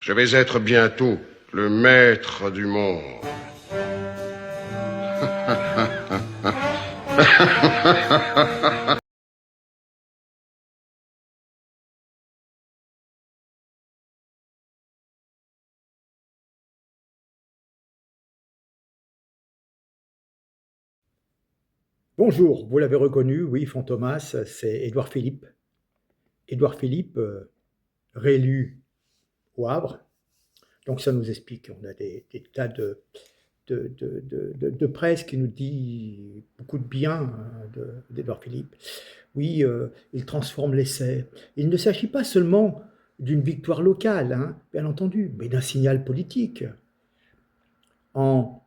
Je vais être bientôt le maître du monde. Bonjour, vous l'avez reconnu, oui, Fantomas, c'est Édouard Philippe. Édouard Philippe, réélu au Havre, donc ça nous explique, on a des tas de presse qui nous dit beaucoup de bien d'Édouard Philippe. Oui, il transforme l'essai. Il ne s'agit pas seulement d'une victoire locale, hein, bien entendu, mais d'un signal politique. En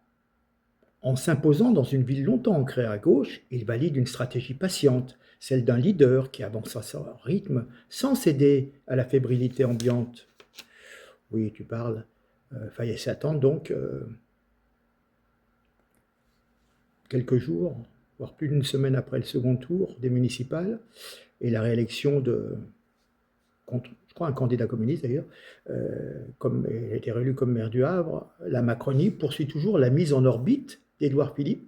En s'imposant dans une ville longtemps ancrée à gauche, il valide une stratégie patiente, celle d'un leader qui avance à son rythme sans céder à la fébrilité ambiante. Oui, tu parles. Fallait s'attendre donc quelques jours, voire plus d'une semaine après le second tour des municipales et la réélection contre, je crois, un candidat communiste d'ailleurs, comme il a été réélu comme maire du Havre. La Macronie poursuit toujours la mise en orbite d'Édouard Philippe.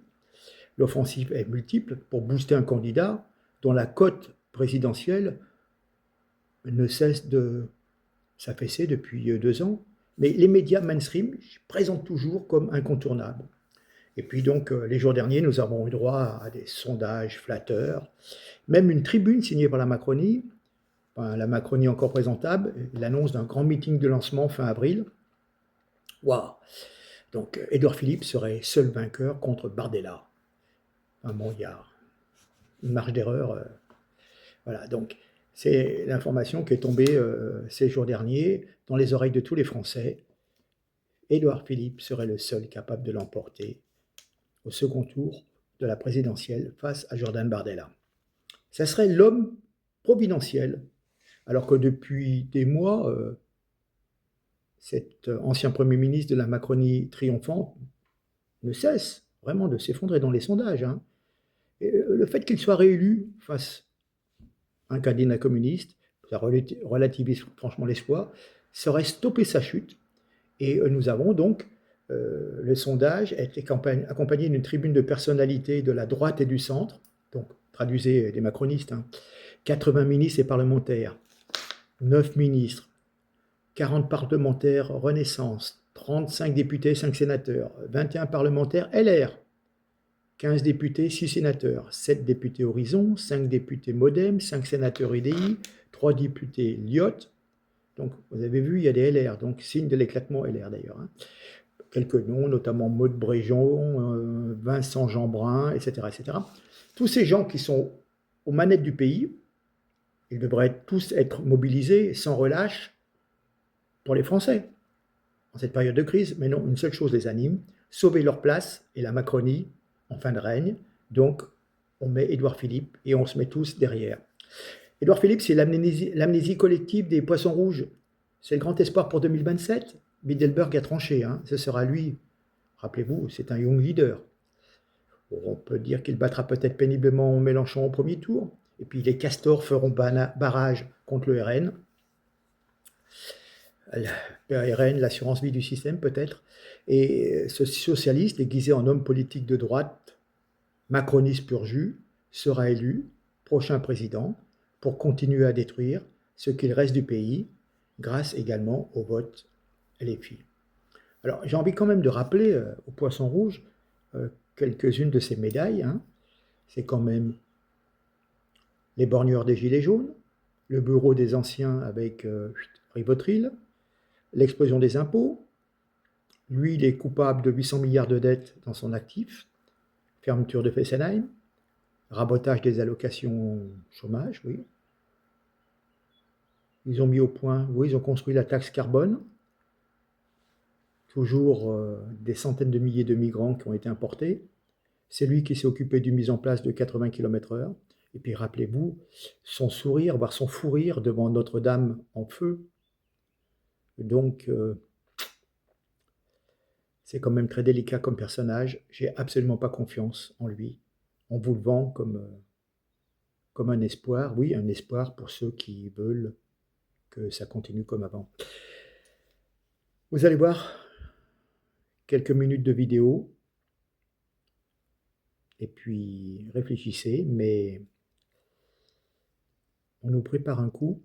L'offensive est multiple pour booster un candidat dont la cote présidentielle ne cesse de s'affaisser depuis 2 ans. Mais les médias mainstream présentent toujours comme incontournable. Et puis donc, les jours derniers, nous avons eu droit à des sondages flatteurs, même une tribune signée par la Macronie, enfin, la Macronie encore présentable, l'annonce d'un grand meeting de lancement fin avril. Waouh. Donc, Édouard Philippe serait seul vainqueur contre Bardella. Enfin, bon, il y a une marge d'erreur. Voilà, donc c'est l'information qui est tombée ces jours derniers dans les oreilles de tous les Français. Édouard Philippe serait le seul capable de l'emporter au second tour de la présidentielle face à Jordan Bardella. Ça serait l'homme providentiel, alors que depuis des mois, cet ancien Premier ministre de la Macronie triomphante ne cesse vraiment de s'effondrer dans les sondages, hein. Et le fait qu'il soit réélu face à un candidat communiste, ça relativise franchement l'espoir, serait stopper sa chute. Et nous avons donc, le sondage a été accompagné d'une tribune de personnalités de la droite et du centre, donc traduisez des macronistes, hein, 80 ministres et parlementaires, 9 ministres, 40 parlementaires Renaissance, 35 députés, 5 sénateurs, 21 parlementaires LR, 15 députés, 6 sénateurs, 7 députés Horizon, 5 députés Modem, 5 sénateurs UDI, 3 députés Lyot. Donc, vous avez vu, il y a des LR, donc signe de l'éclatement LR d'ailleurs, hein. Quelques noms, notamment Maud Bréjon, Vincent Jeanbrun, etc., etc. Tous ces gens qui sont aux manettes du pays, ils devraient tous être mobilisés sans relâche pour les Français en cette période de crise. Mais non, une seule chose les anime, sauver leur place et la Macronie en fin de règne. Donc, on met Édouard Philippe et on se met tous derrière. Édouard Philippe, c'est l'amnésie collective des poissons rouges. C'est le grand espoir pour 2027. Bilderberg a tranché, hein. Ce sera lui. Rappelez-vous, c'est un young leader. Bon, on peut dire qu'il battra peut-être péniblement Mélenchon au premier tour. Et puis les castors feront barrage contre le RN. Le RN, l'assurance vie du système peut-être. Et ce socialiste, déguisé en homme politique de droite, macroniste pur jus, sera élu prochain président pour continuer à détruire ce qu'il reste du pays, grâce également au vote LFI. Alors j'ai envie quand même de rappeler au Poisson Rouge quelques-unes de ces médailles, hein. C'est quand même les borgneurs des Gilets jaunes, le bureau des anciens avec Rivotril, l'explosion des impôts. Lui, il est coupable de 800 milliards de dettes dans son actif, fermeture de Fessenheim, rabotage des allocations chômage, oui. Ils ont mis au point, oui, ils ont construit la taxe carbone, toujours des centaines de milliers de migrants qui ont été importés. C'est lui qui s'est occupé d'une mise en place de 80 km/h. Et puis rappelez-vous, son sourire, voire son fou rire devant Notre-Dame en feu. Donc, c'est quand même très délicat comme personnage. J'ai absolument pas confiance en lui. On vous le vend comme un espoir. Oui, un espoir pour ceux qui veulent que ça continue comme avant. Vous allez voir quelques minutes de vidéo et puis réfléchissez, mais on nous prépare un coup.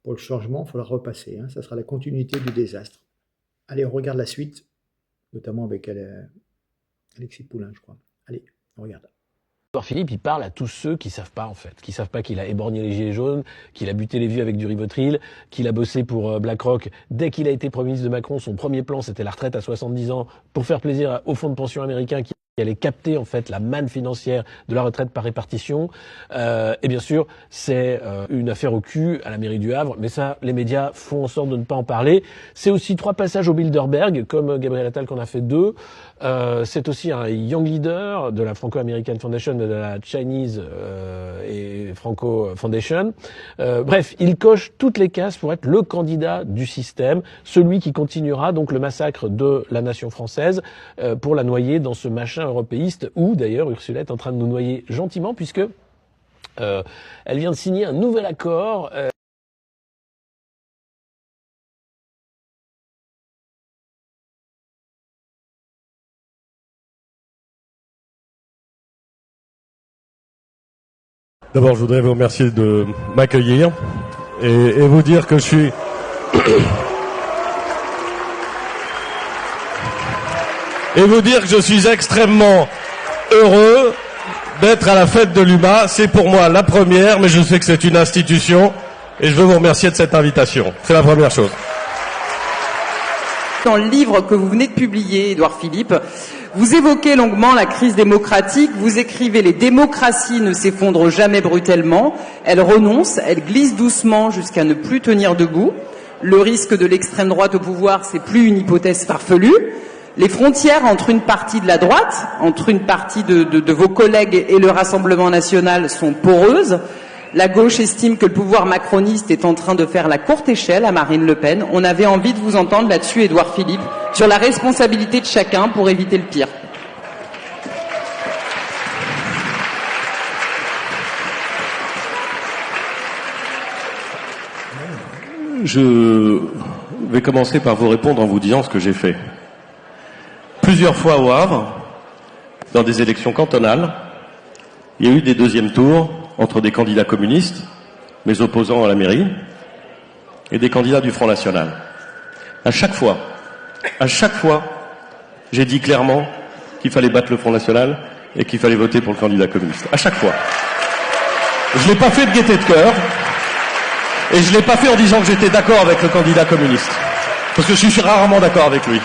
Pour le changement, il faudra repasser, hein. Ça sera la continuité du désastre. Allez, on regarde la suite, notamment avec Alexis Poulain, je crois. Allez, on regarde. Édouard Philippe, il parle à tous ceux qui savent pas, en fait, qui savent pas qu'il a éborgné les gilets jaunes, qu'il a buté les vieux avec du Rivotril, qu'il a bossé pour BlackRock. Dès qu'il a été Premier ministre de Macron, son premier plan, c'était la retraite à 70 ans pour faire plaisir au fonds de pension américain qui allait capter, en fait, la manne financière de la retraite par répartition. Et bien sûr, c'est une affaire au cul à la mairie du Havre, mais ça, les médias font en sorte de ne pas en parler. C'est aussi 3 passages au Bilderberg, comme Gabriel Attal qu'on a fait 2. C'est aussi un young leader de la Franco-American Foundation et de la Chinese et Franco Foundation. Bref, il coche toutes les cases pour être le candidat du système, celui qui continuera donc le massacre de la nation française pour la noyer dans ce machin européiste où d'ailleurs Ursula est en train de nous noyer gentiment puisque elle vient de signer un nouvel accord. D'abord, je voudrais vous remercier de m'accueillir et vous dire que je suis extrêmement heureux d'être à la fête de l'UMA. C'est pour moi la première, mais je sais que c'est une institution et je veux vous remercier de cette invitation. C'est la première chose. Dans le livre que vous venez de publier, Édouard Philippe, vous évoquez longuement la crise démocratique, vous écrivez « Les démocraties ne s'effondrent jamais brutalement, elles renoncent, elles glissent doucement jusqu'à ne plus tenir debout. Le risque de l'extrême droite au pouvoir, c'est plus une hypothèse farfelue. Les frontières entre une partie de la droite, entre une partie de vos collègues et le Rassemblement national sont poreuses. La gauche estime que le pouvoir macroniste est en train de faire la courte échelle à Marine Le Pen. On avait envie de vous entendre là-dessus, Édouard Philippe, sur la responsabilité de chacun pour éviter le pire. Je vais commencer par vous répondre en vous disant ce que j'ai fait. Plusieurs fois au Havre, dans des élections cantonales, il y a eu des deuxièmes tours entre des candidats communistes, mes opposants à la mairie, et des candidats du Front National. À chaque fois, j'ai dit clairement qu'il fallait battre le Front National et qu'il fallait voter pour le candidat communiste. À chaque fois. Je l'ai pas fait de gaieté de cœur, et je l'ai pas fait en disant que j'étais d'accord avec le candidat communiste. Parce que je suis rarement d'accord avec lui.